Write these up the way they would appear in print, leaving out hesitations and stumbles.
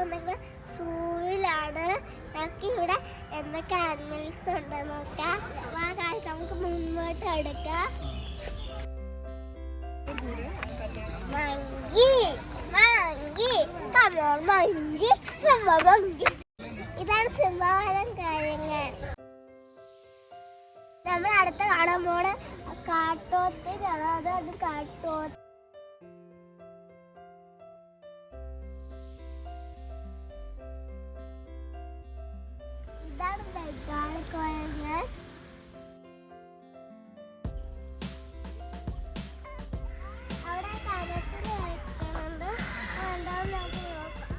വന്നിട്ട് സൂവിലാണ്. ഞങ്ങൾക്ക് ഇവിടെ എന്തൊക്കെ ആനിമൽസ് ഉണ്ട് നോക്കാം. നമുക്ക് മുന്നോട്ട് എടുക്കാം. Monkey monkey monkey monkey. ഇതാണ് സിംഹവാലൻ കാര്യങ്ങൾ. നമ്മൾ അടുത്ത് കാണാൻ പോണ കാട്ടോത്തിനാണ്. അത് കാട്ടോത്ത്. ഇതാണ് ബംഗാൾ കുരങ്ങ്. അവിടെ കരത്തിൽ വയ്ക്കുന്നുണ്ട്. അതുകൊണ്ടാണ് നമുക്ക് നോക്കാം.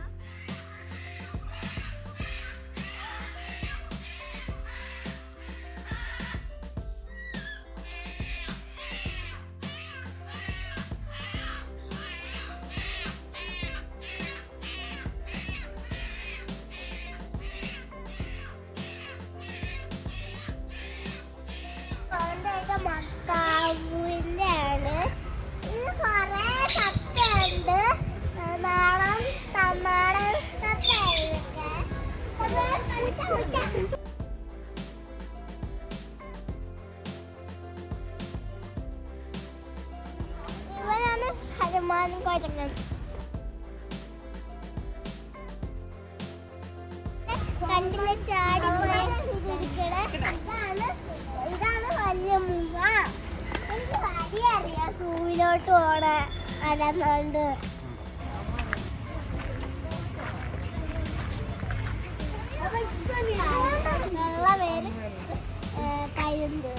മക്കാവിന്റെ ആണ്. ഇത് കുറെ തത്തയുണ്ട്. നാടൻ തന്നാടൻ തത്തയൊക്കെ. ഇവരാണ് ഹനുമാൻ കുരങ്ങൻ. കണ്ടില്ല ചാടി പോയ ഇതാണ് വലിയ മുഖ. എനിക്ക് വഴി അറിയാം സൂവിലോട്ട് പോണ അടന്നുണ്ട്. നല്ല പേര് കരുന്ത്.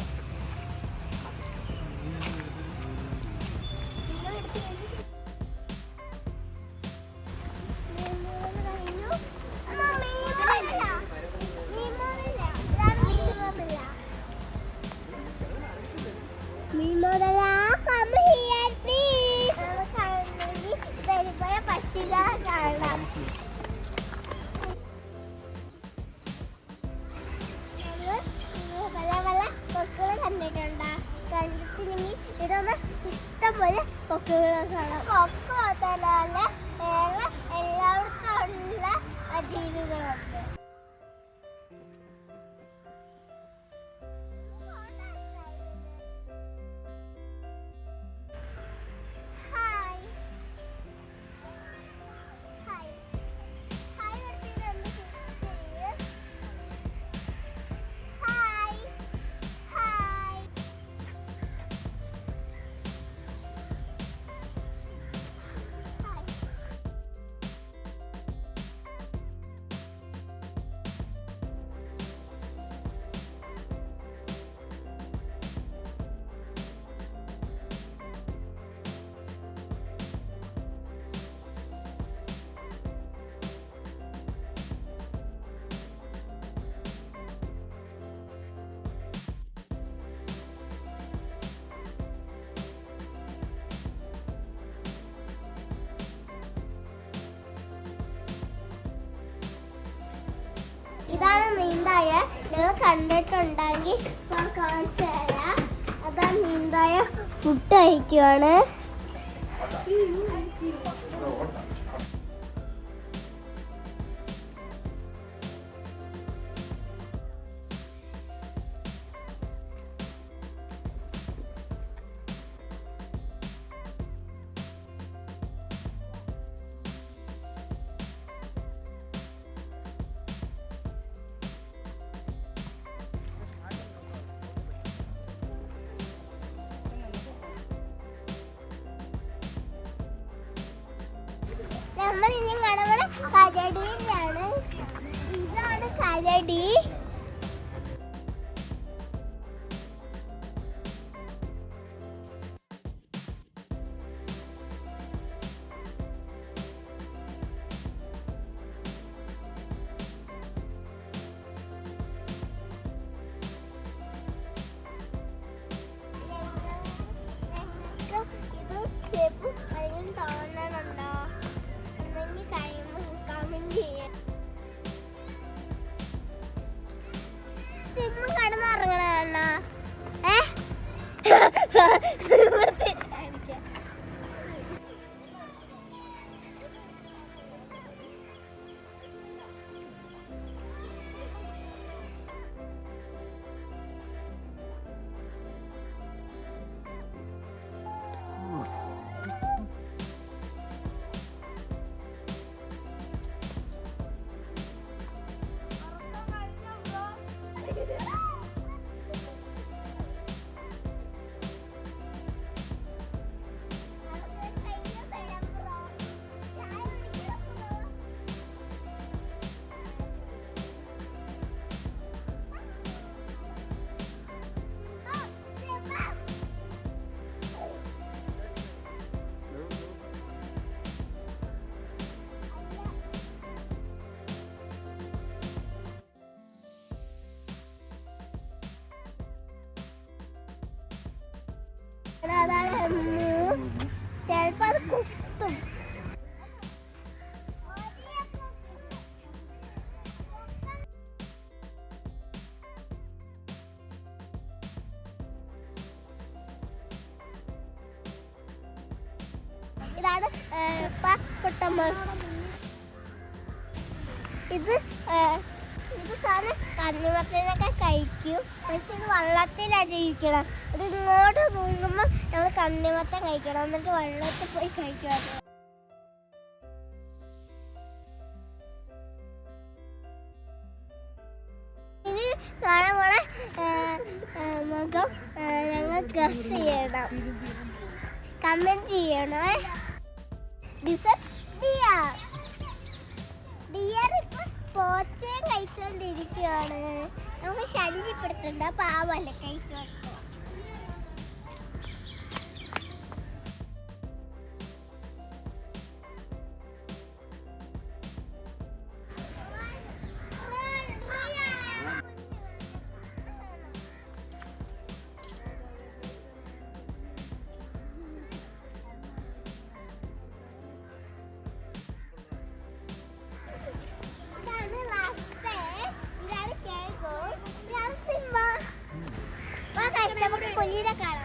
കണ്ടിട്ടില്ലെങ്കിൽ ഇതൊന്ന് ഇഷ്ടംപോലെ കൊക്കുകളെ കാണാം. കൊക്ക് മാത്രമല്ല എല്ലായിടത്തും ഉള്ള ജീവികളുണ്ട്. ഇതാണ് നീന്തായ. നിങ്ങൾ കണ്ടിട്ടുണ്ടെങ്കിൽ ഞാൻ കാണിച്ചു തരാം. അതാണ് നീന്തായ ഫുഡ് കഴിക്കുവാണ്. നമ്മൾ ഇനി കാണുന്നത് കരടിയാണ്. ഇതാണ് കരടി. ഇത് ഷേപ്പ് അതിന് തോന്നണുണ്ടോ? എന്തെങ്കിലും കഴിയുമ്പോൾ കമന്റ് ചെയ്യാം. അതാണ് ചിലപ്പോ അത് കുത്തും. ഇതാണ് പൊട്ടമ്മ. ഇത് സാധനം കണ്ണിമത്തിനൊക്കെ കഴിക്കും. പക്ഷെ ഇത് വെള്ളത്തിലാണ് ജീവിക്കണം. ഇത് ഇങ്ങോട്ട് തൂങ്ങുമ്പോൾ ഞങ്ങൾ കണ്ണിമത്തം കഴിക്കണം, എന്നിട്ട് വെള്ളത്തിൽ പോയി കഴിക്കണം. ഇനി കാണാൻ പോണ മുഖം ഞങ്ങൾ ഗസ് ചെയ്യണം, കമന്റ് ചെയ്യണേ. ഡിയർ ഇപ്പൊ പോച്ചയും കഴിച്ചോണ്ടിരിക്കുകയാണ്. നമുക്ക് ശല്യപ്പെടുത്തണ്ട, പാവല്ലേ കഴിച്ചോണ്ട്. നമുക്ക് കൊല്ലിനെ കാണാം.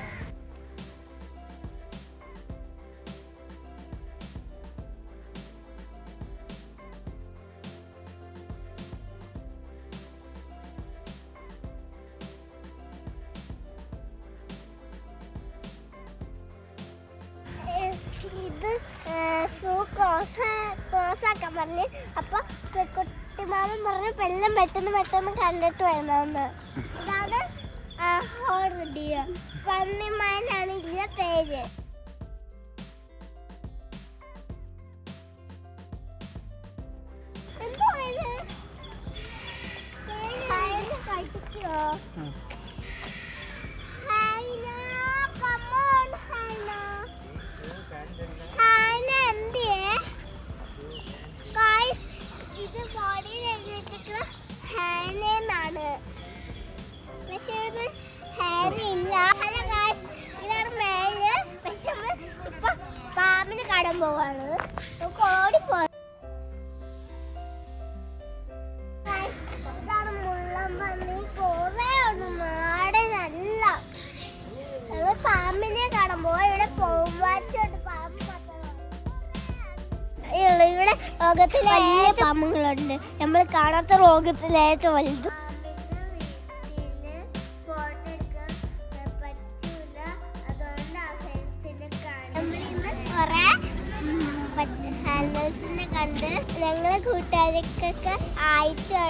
ഇത് സൂ ക്രോസാക്കാൻ പറഞ്ഞ്. അപ്പൊ കുട്ടിമാമൻ പറഞ്ഞു എല്ലാം പെട്ടെന്ന് കണ്ടിട്ട് വരണമെന്ന്. ഇതാണ് പന്നിമാനാണ് ഇതിന്റെ പേര്. എന്തോ കഴിക്കോ? ഇത് ബോഡിയിൽ എഴുതിയിട്ടുള്ള ഹാനെന്നാണ്. പക്ഷെ ഇത് ഹാരി ഇല്ല. ഹലോ ഗായ്സ്, ഇതാണ് മേല്. പക്ഷെ നമ്മൾ ഇപ്പൊ പാമ്പിന് കാണാൻ പോവാണ്. നമുക്ക് ഓടിപ്പോ. ഇതാണ് മുള്ളം പന്നി. കുറേ ഉണ്ട്, നാടനല്ല. നമ്മൾ പാമ്പിനെ കാണാൻ പോവാ. ഇവിടെ പൂവാച്ചുണ്ട്, പാമ്പ് ഇവിടെ ലോകത്തിലെ വലിയ പാമ്പുകളുണ്ട്. നമ്മൾ കാണാത്ത ലോകത്തിലെ ഏറ്റവും വലുത്. കുറെ ഹാൻഡൽസിനെ കണ്ട് ഞങ്ങളെ കൂട്ടുകാർക്കൊക്കെ അയച്ചു.